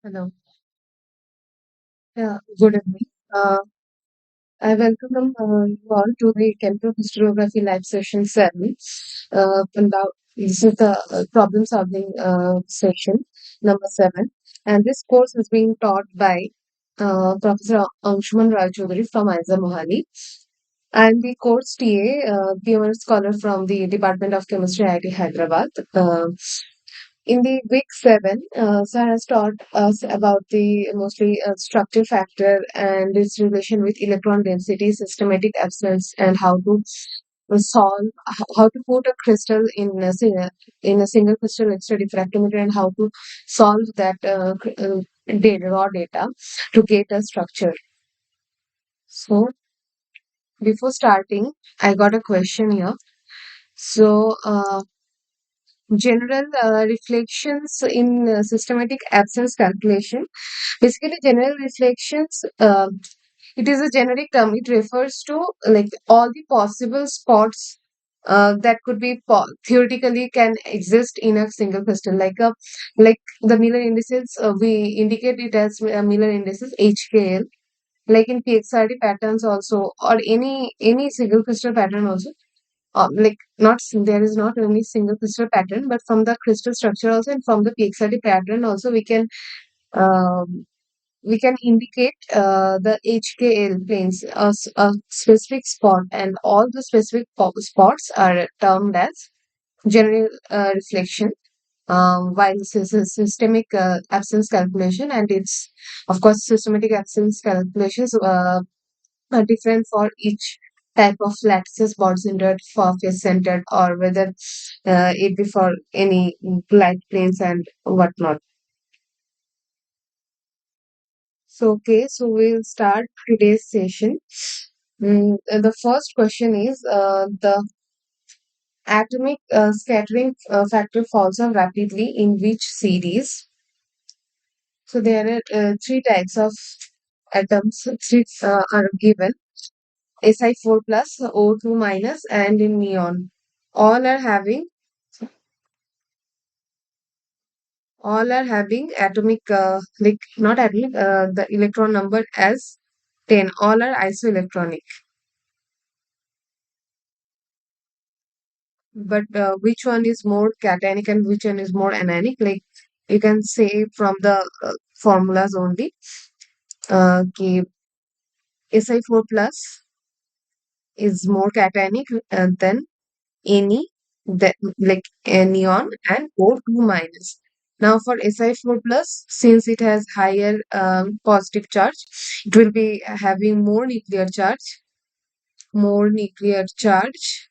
Hello. Yeah, good evening. I welcome you all to the Chemical Crystallography Live Session 7. And now this is the problem solving session number 7. And this course is being taught by Professor Anshuman Rajchoudhury from Aiza Mohali. I'm the course TA, PMR scholar from the Department of Chemistry, IIT Hyderabad. In the week 7, Sir has taught us about the mostly structure factor and its relation with electron density, systematic absence, and how to solve, how to put a crystal in a single crystal extra diffractometer, and how to solve that data, raw data to get a structure. So before starting, I got a question here. So, general reflections in systematic absence calculation. Basically, general reflections, it is a generic term. It refers to like all the possible spots that could be theoretically can exist in a single crystal. Like the Miller indices, we indicate it as Miller indices HKL. Like in PXRD patterns also, or any single crystal pattern also, like not there is not only single crystal pattern, but from the crystal structure also and from the PXRD pattern also um, we can indicate the HKL planes, a specific spot, and all the specific spots are termed as general reflection. While this is a systemic absence calculation, and it's of course systematic absence calculations are different for each type of lattices, body centered, for face centered, or whether it be for any light planes and whatnot. So, okay, so we'll start today's session. The first question is the atomic scattering factor falls off rapidly in which series? So, there are three types of atoms, three are given: Si4 plus, O2 minus, and in neon. All are having all are having atomic like not atomic, the electron number as 10. All are isoelectronic. But which one is more cationic and which one is more anionic? Like you can say from the formulas only. Okay, Si4 plus is more cationic than any, that like anion, and O2 minus. Now for Si4 plus, since it has higher positive charge, it will be having more nuclear charge. More nuclear charge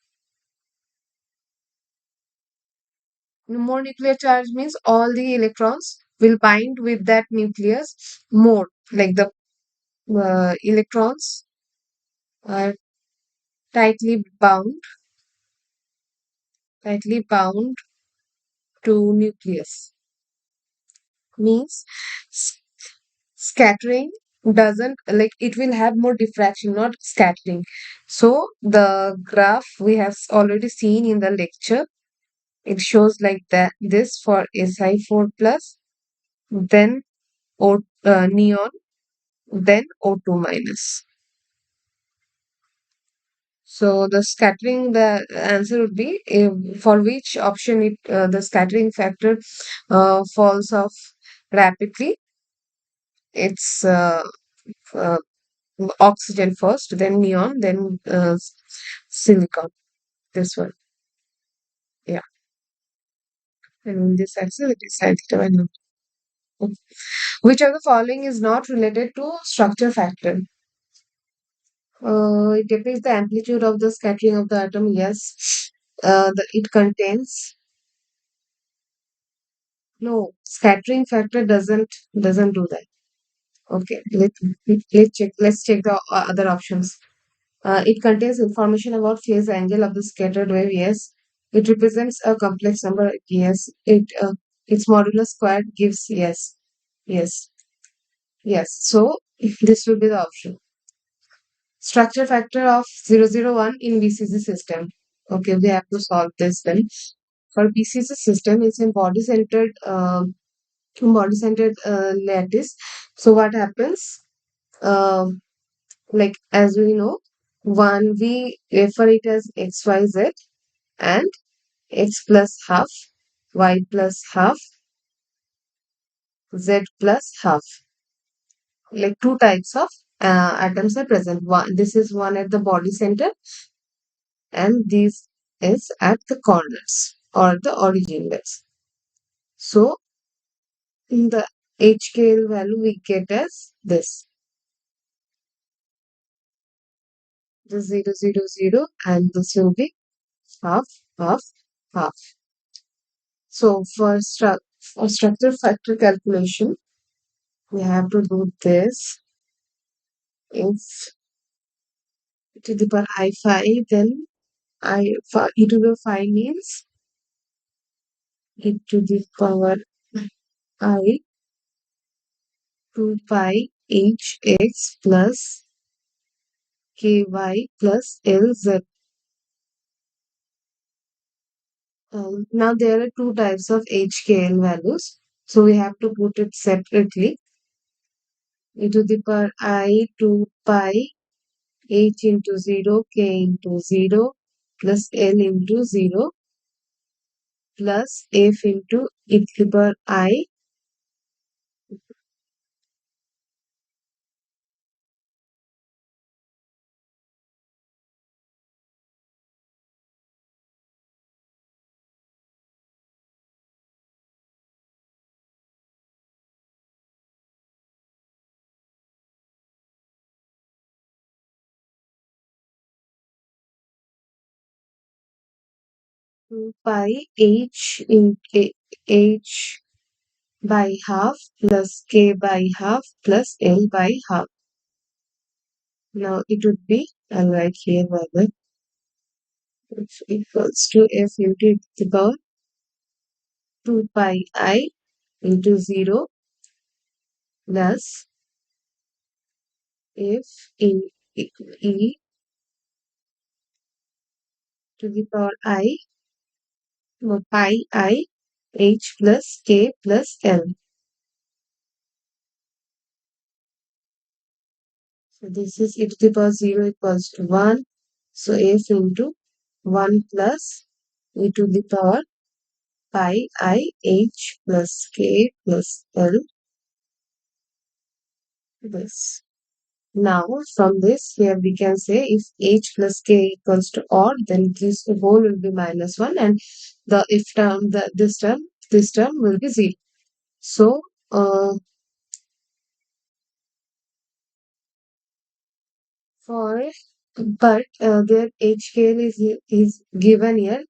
means all the electrons will bind with that nucleus more. Like the electrons are tightly bound, tightly bound to nucleus. Means s- scattering doesn't, like it will have more diffraction, not scattering. So the graph we have already seen in the lecture, it shows like that, this for Si4 plus, then neon, then O2 minus. So the scattering, the answer would be for which option the scattering factor falls off rapidly. It's uh, oxygen first, then neon, then silicon. This one, yeah. And in this axis, it is sin theta by naught. Okay. Which of the following is not related to structure factor? It depicts the amplitude of the scattering of the atom. Yes. It contains no scattering factor doesn't do that. Okay. Let's check the other options. It contains information about phase angle of the scattered wave. Yes. It represents a complex number. Yes. Its modulus squared gives. Yes. Yes. Yes. So this will be the option. Structure factor of 001 in BCG system. Okay, we have to solve this then. For BCG system, it's in body centered. body centered lattice. So what happens? Um, like as we know, one we refer it as xyz and x plus half, y plus half, z plus half. Like two types of atoms are present. One, this is one at the body center, and this is at the corners or the origin bits. So in the HKL value we get as this, the 0, 0, 0, and this will be half, half, half. So for structure factor calculation, we have to do this. If to the power I phi, then I for e to the phi means e to the power I 2 pi h x plus ky plus lz. Now there are two types of HKL values, so we have to put it separately. E to the power I 2 pi h into 0 k into 0 plus l into 0 plus f into e to the power I pi h in h by half plus k by half plus l by half. Now it would be, I'll write here whether it's equals to f into e to the power 2 pi I into 0 plus f in e to the power I pi I h plus k plus l. So this is e to the power 0 equals to 1. So f into 1 plus e to the power pi I h plus k plus l. This. Now from this here we can say if h plus k equals to odd, then this whole will be minus 1, and the if term, this term will be 0. So for but their HKL is given here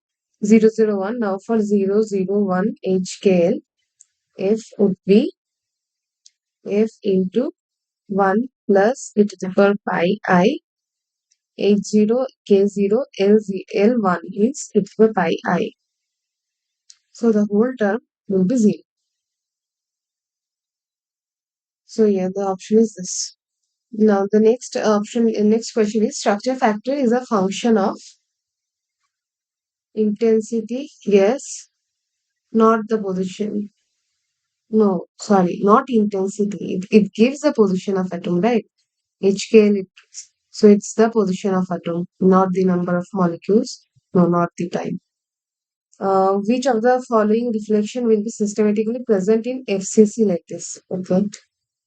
0, 0, 1. Now for 0, 0, 1 HKL, F would be F into 1 plus e to the power pi I H0 K0 L1 is e to the power pi I. So the whole term will be 0. So yeah, the option is this. Now the next question is structure factor is a function of intensity. Yes, not the position. No, sorry, not intensity. It gives the position of atom, right? HKL it gives. So it's the position of atom, not the number of molecules. No, not the time. Which of the following reflection will be systematically present in FCC like this? Okay.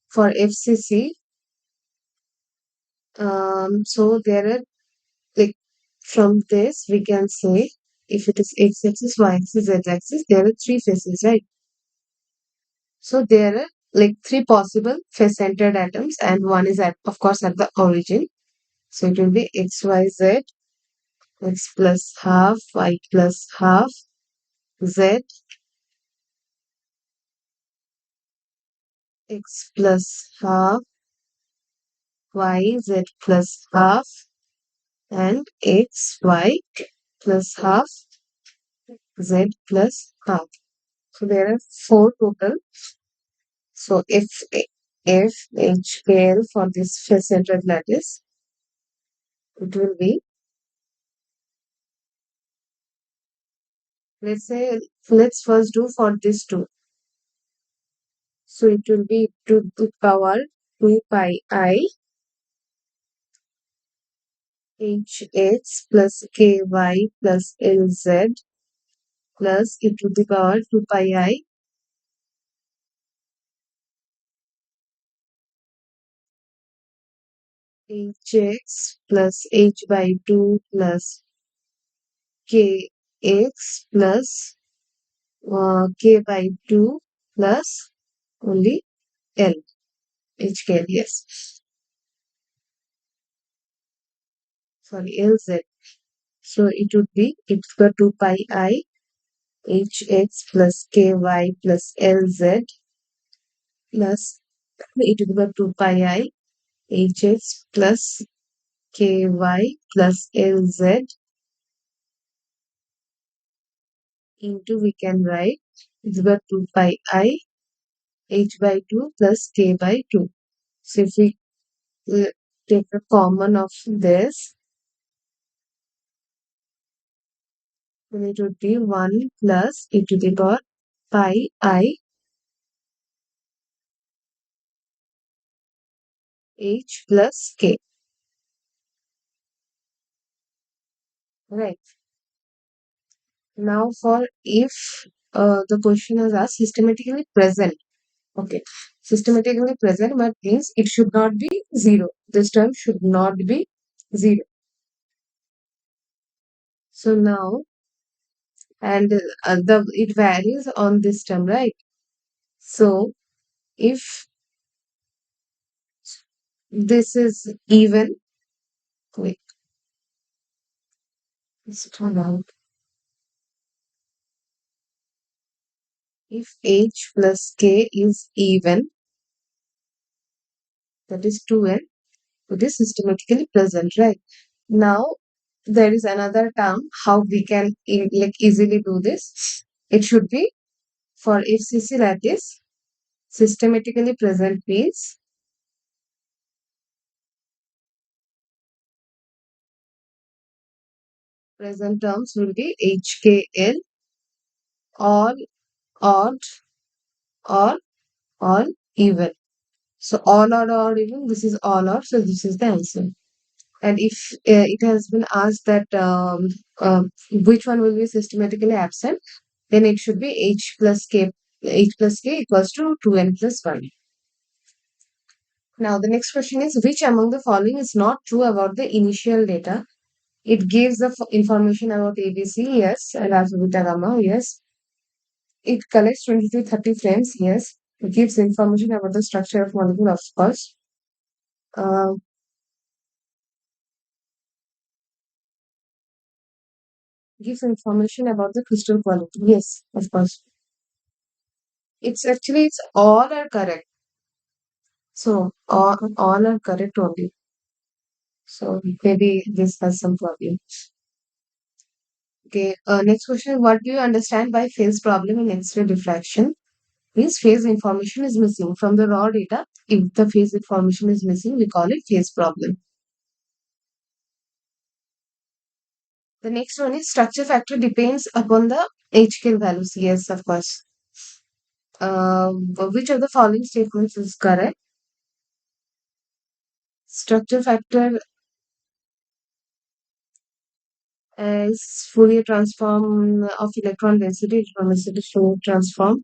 For FCC, so there are like from this we can say if it is x-axis, y-axis, z-axis, there are three faces, right? So there are like three possible face-centered atoms, and one is at, of course, at the origin. So it will be x, y, z, x plus half, y plus half, z, x plus half, y, z plus half, and x, y plus half, z plus half. So there are four total. So if HKL for this face-centered lattice, it will be, let's say, let's first do for this two. So it will be to the power 2 pi I hx plus ky plus lz plus e to the power 2 pi I hx plus h by 2 plus kx plus k by 2 plus only l hk, yes, sorry, lz. So it would be it's got 2 pi I hx plus ky plus lz plus e to the power 2 pi I hx plus ky plus lz into we can write it's got 2 pi I h by 2 plus k by 2. So if we uh, take a common of this, then it would be 1 plus e to the power pi I h plus k. Right. Now for if the question is asked systematically present. Okay. Systematically present, but means it should not be 0. This term should not be 0. So now, and it varies on this term, right? So if this is even, wait, let's turn out. If h plus k is even, that is 2n, it is systematically present, right? Now, there is another term how we can like easily do this. It should be for FCC, that is systematically present means present terms will be HKL, all, odd, or all even. So all odd or even, this is all odd, so this is the answer. And if it has been asked that which one will be systematically absent, then it should be h plus k equals to 2n plus 1. Now the next question is which among the following is not true about the initial data? It gives the information about ABC, yes, and alpha beta gamma, yes. It collects 20 to 30 frames, yes. It gives information about the structure of molecule, of course. Uh, gives information about the crystal quality, yes, of course. It's all are correct. So all are correct only. So maybe this has some problem. Okay. Next question. What do you understand by phase problem in X-ray diffraction? Means phase information is missing from the raw data. If the phase information is missing, we call it phase problem. The next one is structure factor depends upon the HK values. Yes, of course. Which of the following statements is correct? Structure factor is Fourier transform of electron density from a Fourier transform.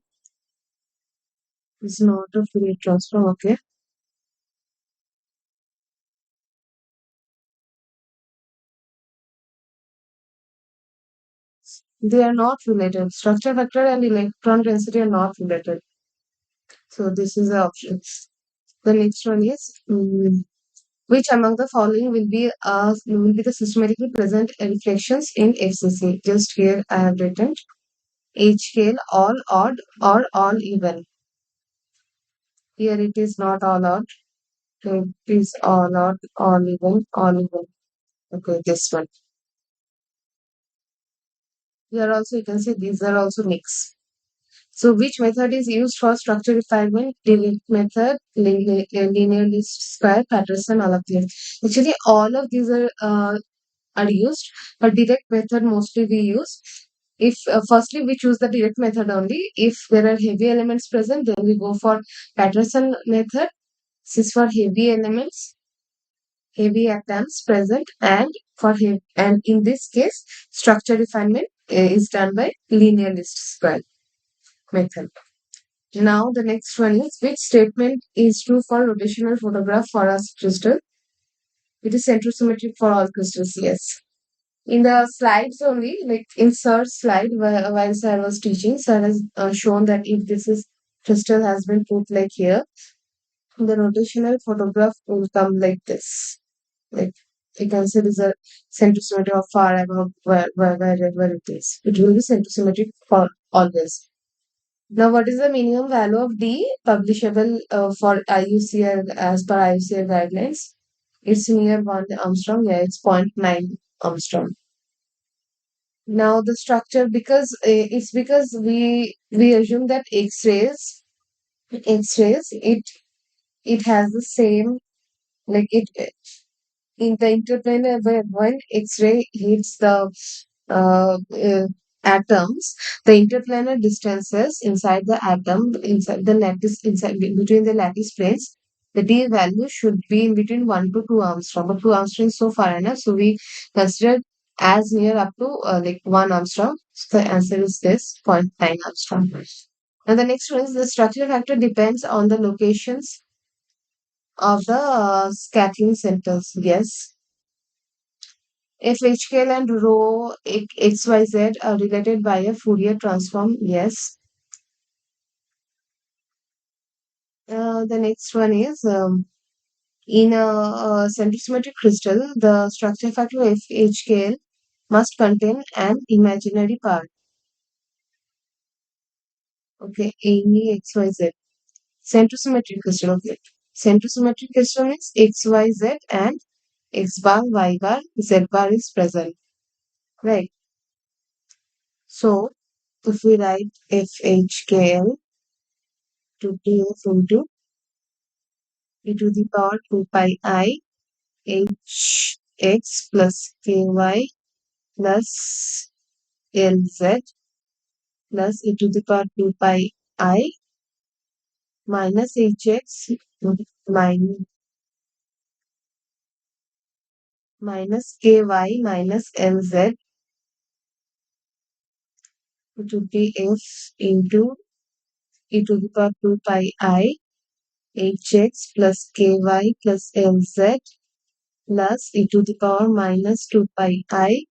Is not a Fourier transform. Okay. They are not related. Structure factor and electron density are not related. So this is the option. The next one is which among the following will be the systematically present reflections in FCC? Just here I have written H scale all odd or all even. Here it is not all odd. It is all odd, all even, all even. Okay, this one. Here also you can see these are also mixed. So which method is used for structure refinement? Direct method, linear least square, Patterson, all of these. Actually, all of these are used, but direct method mostly we use. If firstly we choose the direct method only. If there are heavy elements present, then we go for Patterson method. This is for heavy elements, heavy atoms present, and and in this case, structure refinement is done by linear least square method. Now the next one is, which statement is true for rotational photograph for a crystal? It is centrosymmetric for all crystals. Yes. In the slides only, like in Sir's slide, while Sir was teaching, Sir has shown that if this is crystal has been put like here, the rotational photograph will come like this. Like you can say this is a centrosymmetry of far above where it is. It will be centrosymmetric for always. Now, what is the minimum value of D publishable for IUCR as per IUCR guidelines? It's near 1 Armstrong. Yeah, it's 0.9 Armstrong. Now the structure, because it's because we assume that X-rays it has the same, like it in the interplanar when X-ray hits the atoms, the interplanar distances inside the atom, inside the lattice, inside between the lattice planes, the D value should be in between 1 to 2 Armstrong. But 2 Armstrong is so far enough, so we consider as near up to like 1 Armstrong. So the answer is this 0.9 Armstrong. And the next one is, the structure factor depends on the locations of the scattering centers. Yes. If HKL and rho XYZ are related by a Fourier transform, yes. The next one is, in a centrosymmetric crystal, the structure factor of HKL must contain an imaginary part. Okay, AEXYZ. Centrosymmetric crystal. Okay. Centrosymmetric crystal means XYZ and X bar, Y bar, Z bar is present. Right. So if we write FHKL to TF into e to the power 2 pi I h x plus ky plus lz plus e to the power 2 pi I minus hx min- minus ky minus lz to be f into e to the power 2 pi I hx plus ky plus lz plus e to the power minus 2 pi I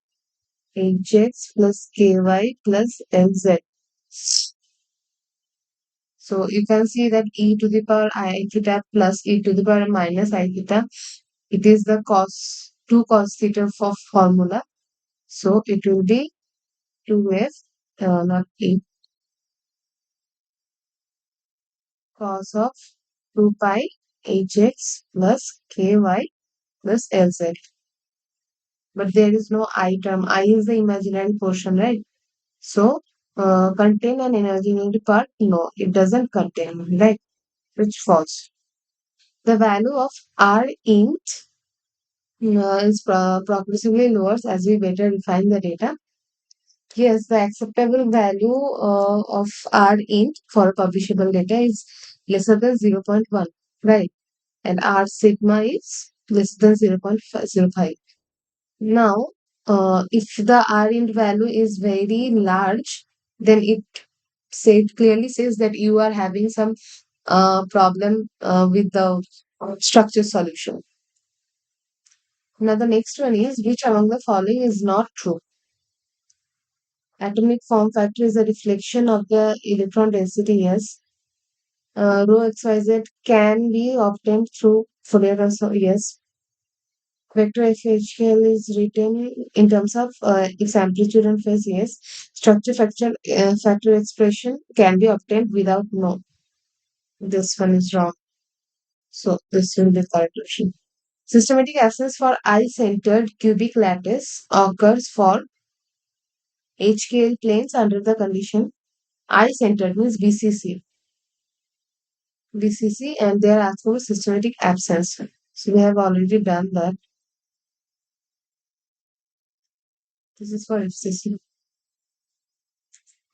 hx plus ky plus lz. So you can see that e to the power I theta plus e to the power minus I theta, it is the cos 2 cos theta for formula. So it will be 2f, not e, cos of 2 pi hx plus ky plus lz. But there is no I term. I is the imaginary portion, right? So contain an imaginary part? No, it doesn't contain, right? Which false. The value of R int is progressively lower as we better refine the data. Yes, the acceptable value of R int for publishable data is lesser than zero point 0.1, right? And R sigma is less than 0.05. Now, if the R int value is very large, then it clearly says that you are having some problem with the structure solution. Now, the next one is, which among the following is not true? Atomic form factor is a reflection of the electron density, yes. Rho XYZ can be obtained through Fourier transform, yes. Vector FHKL is written in terms of its amplitude and phase, yes. Factor expression can be obtained without no. This one is wrong. So this will be the correct option. Systematic absence for eye-centered cubic lattice occurs for HKL planes under the condition eye-centered means BCC, and they are asked for systematic absence. So we have already done that. This is for FCC.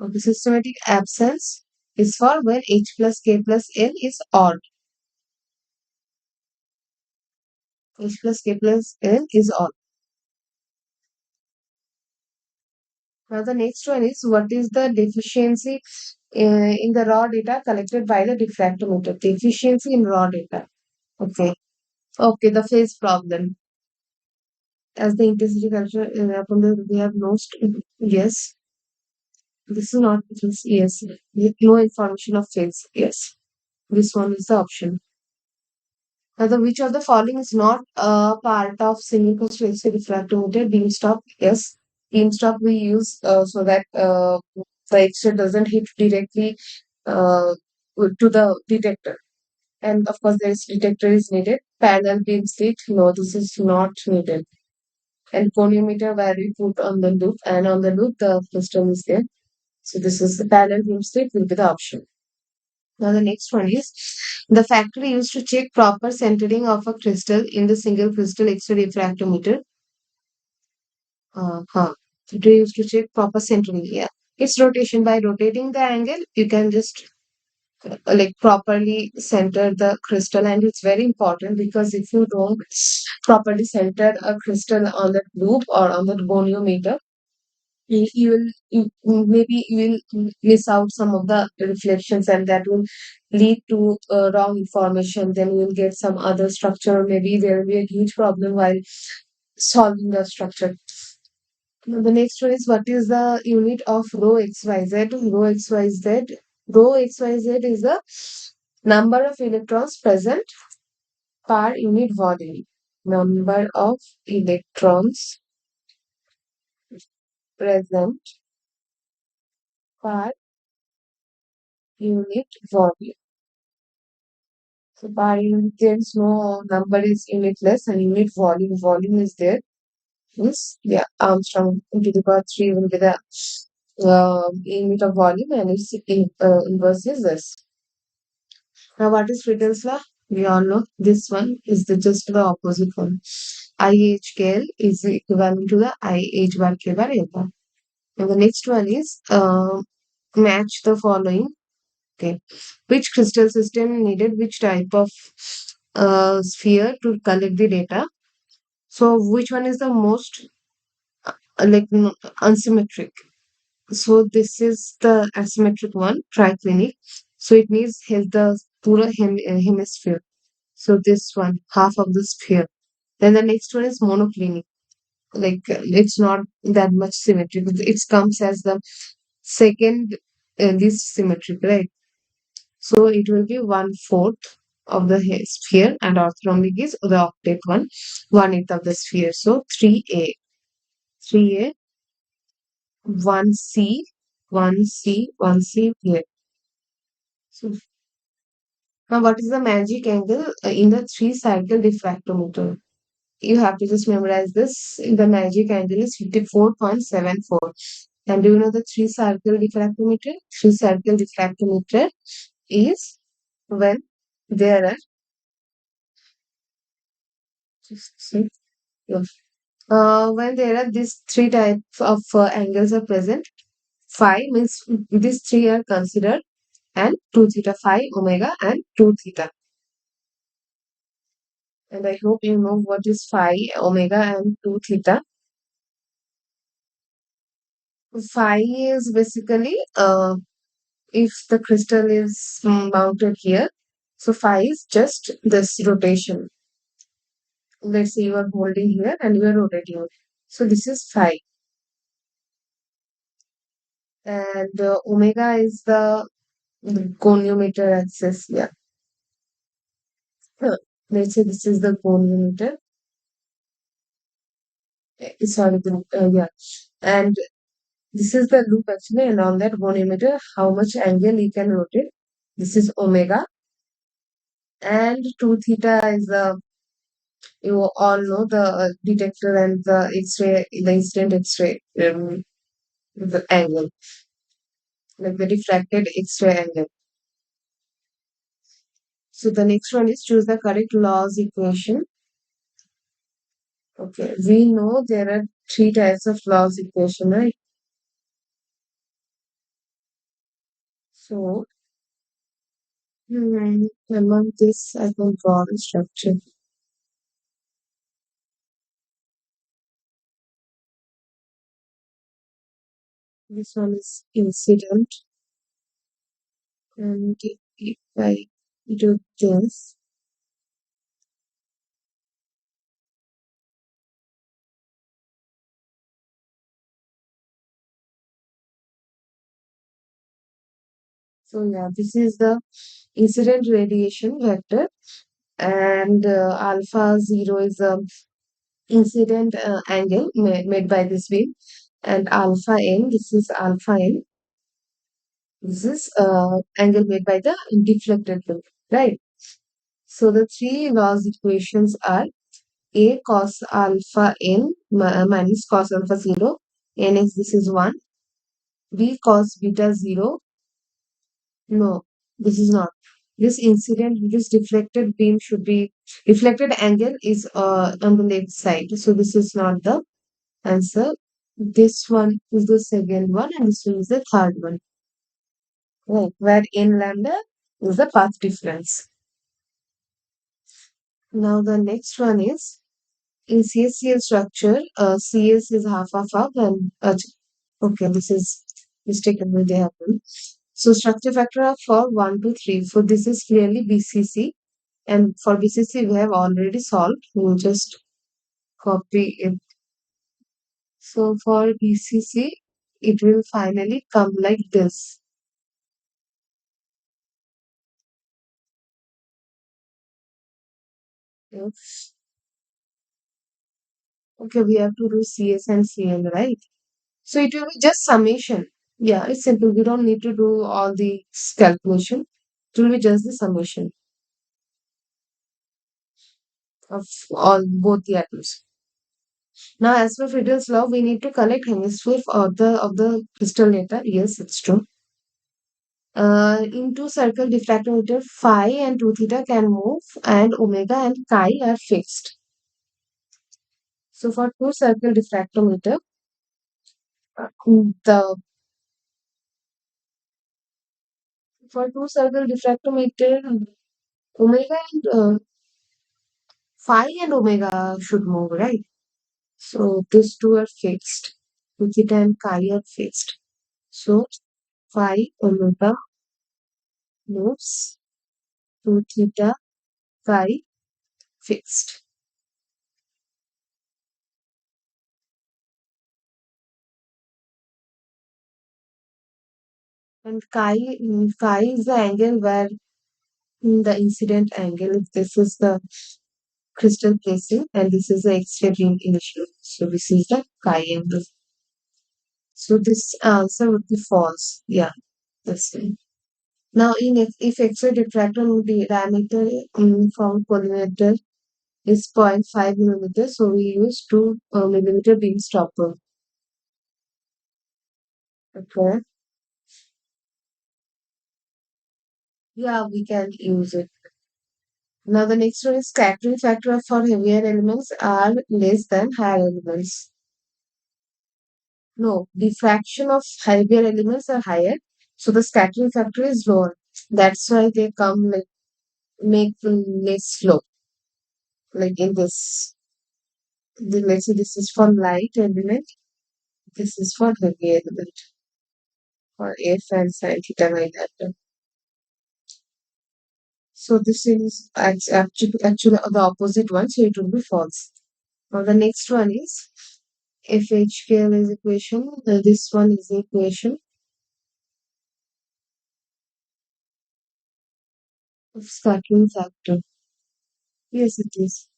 Okay, systematic absence is for when H plus K plus L is odd. H plus K plus L is odd. Now the next one is what is the deficiency in the raw data collected by the diffractometer? Deficiency in raw data. Okay. Okay, the phase problem. As the intensity culture from the we have lost. Yes. This is not this. Yes. With no information of phase. Yes. This one is the option. Now, which of the following is not a part of single crystal refractometer? Beam stop, yes. Beam stop we use so that the X-ray doesn't hit directly uh, to the detector. And of course, there is detector is needed. Parallel beam slit, no, this is not needed. And goniometer where we put on the loop, and on the loop the crystal is there. So this is the parallel beam slit will be the option. Now the next one is the factor used to check proper centering of a crystal in the single crystal X-ray refractometer. It used to check proper centering. Yeah, it's rotation. By rotating the angle, you can just like properly center the crystal, and it's very important because if you don't properly center a crystal on that loop or on that goniometer, maybe you will miss out some of the reflections and that will lead to wrong information, then you will get some other structure, maybe there will be a huge problem while solving the structure. Now, the next one is what is the unit of rho xyz? Rho xyz is the number of electrons present per unit volume. Number of electrons present per unit volume. So per unit, there's no number is unitless and unit volume. Volume is there. Yes, yeah, Armstrong into the power 3 will be the unit of volume and its inverse is this. Now, what is Friedel's law? We all know this one is just the opposite one. IHKL is equivalent to the IH bar K bar L bar. And the next one is match the following. Okay. Which crystal system needed which type of sphere to collect the data? So, which one is the most unsymmetric? So, this is the asymmetric one, triclinic. So, it means has the pura hemisphere. So, this one, half of the sphere. Then the next one is monoclinic. It's not that much symmetric. It comes as the second least symmetric, right? So it will be 1/4 of the sphere, and orthorhombic is the octave one, 1/8 of the sphere. So 3A, 1C, 1C, 1C here. So now what is the magic angle in the three cycle diffractometer? You have to just memorize this. The magic angle is 54.74. And do you know the three cycle diffractometer? Three cycle diffractometer is when there are just see, yeah. When there are these three types of angles are present, phi means these three are considered, and 2 theta, phi, omega, and 2 theta. And I hope you know what is phi, omega, and 2 theta. Phi is basically if the crystal is mounted here, so phi is just this rotation. Let's say you are holding here and you are rotating it. So this is phi. And omega is the goniometer axis. Yeah. Let's say this is the goniometer. Sorry, yeah. And this is the loop actually, and on that goniometer, how much angle you can rotate. This is omega, and 2 theta is the you all know the detector and the X-ray, the instant X-ray the angle, like the diffracted X-ray angle. So the next one is choose the correct laws equation. Okay, we know there are three types of laws equation, right? So, among this, I can draw the structure. This one is incident, and if I do this, so yeah, this is the incident radiation vector, and alpha zero is the incident angle made by this beam, and alpha n, this is alpha n, this is angle made by the deflected beam, right? So the three Gauss equations are A cos alpha n minus cos alpha 0, n is this is 1, B cos beta 0, no, this is not. This incident, this deflected beam should be, deflected angle is on the left side. So this is not the answer. This one is the second one, and this one is the third one. Right, where n lambda is the path difference. Now the next one is in CSCL structure, CS is half, and okay, this is mistakenly they happen. So structure factor of for 1, 2, 3. So this is clearly BCC, and for BCC we have already solved. We'll just copy it. So for BCC, it will finally come like this. Yes. Okay, we have to do CS and CL, right? So it will be just summation. Yeah, it's simple. We don't need to do all the calculation. It will be just the summation of all both the atoms. Now, as per Friedel's law, we need to collect hemisphere of the crystal data. Yes, it's true. In two circle diffractometer, phi and 2 theta can move, and omega and chi are fixed. So for two circle diffractometer, the for two circle diffractometer, omega and phi and omega should move, right? So these two are fixed. 2 theta and chi are fixed. So phi omega moves, 2 theta chi fixed. And chi is the angle where the incident angle. This is the crystal placing, and this is the X-ray beam initial. So this is the chi angle. So this answer would be false. Yeah, that's it. Now, if X-ray diffraction diameter from collimator is 0.5 millimeters, so we use 2 millimeter beam stopper. Okay. Yeah, we can use it. Now, the next one is scattering factor for heavier elements are less than higher elements. No, diffraction of heavier elements are higher, so the scattering factor is lower. That's why they come like make less flow. Like in this, let's say this is for light element, this is for heavy element, or F and sin theta like that. So this is actually the opposite one, so it will be false. Now the next one is FHKL is equation. This one is the equation of scattering factor. Yes, it is.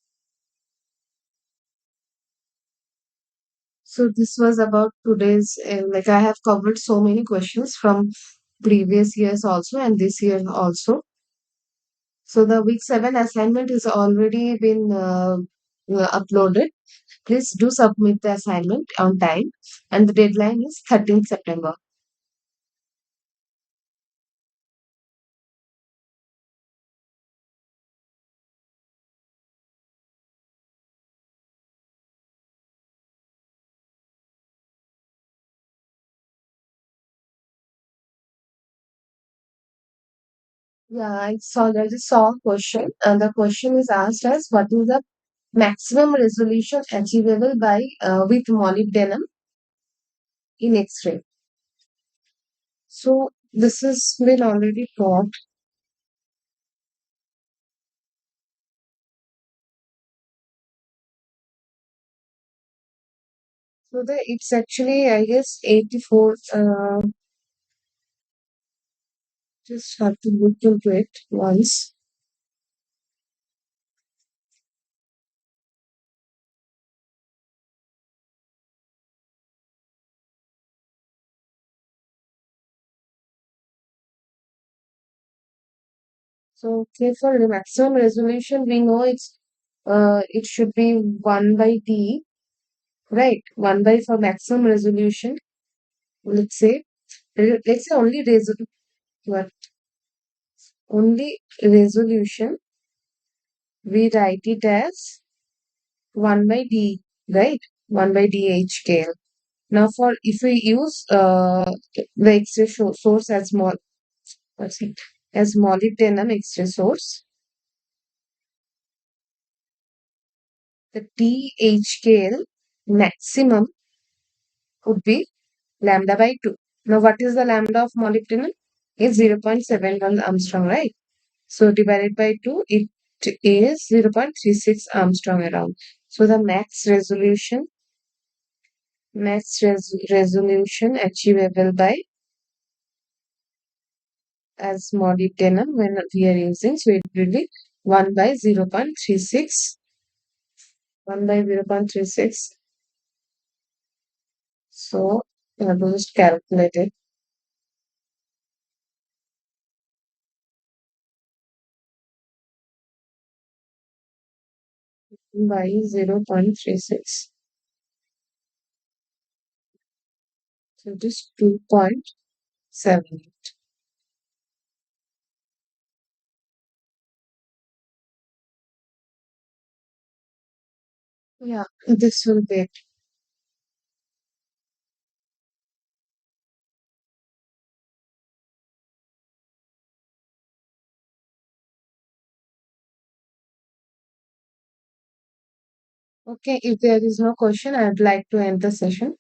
So this was about today's, like I have covered so many questions from previous years also and this year also. So the week 7 assignment is already been uploaded. Please do submit the assignment on time, and the deadline is 13th September. Yeah, I just saw a question, and the question is asked as what is the maximum resolution achievable by with molybdenum in X-ray? So this has been already taught. So it's actually, I guess, 84. Just have to look into it once. So okay, for the maximum resolution, we know it should be 1 by D, right? 1 by for maximum resolution. Let's say let's say only resolution, we write it as 1 by D, right? 1 by DH scale. Now, for if we use the X-ray source as what's it, as molybdenum X-ray source, the DH scale maximum would be lambda by 2. Now, what is the lambda of molybdenum? Is 0.71 Armstrong, right? So, divided by 2, it is 0.36 Armstrong around. So, the resolution achievable by as molybdenum when we are using, so it will be 1 by 0.36, 1 by 0.36. So, I have to just calculate it by 0.36. So, it is 2.7. Yeah, this will be it. Okay, if there is no question, I would like to end the session.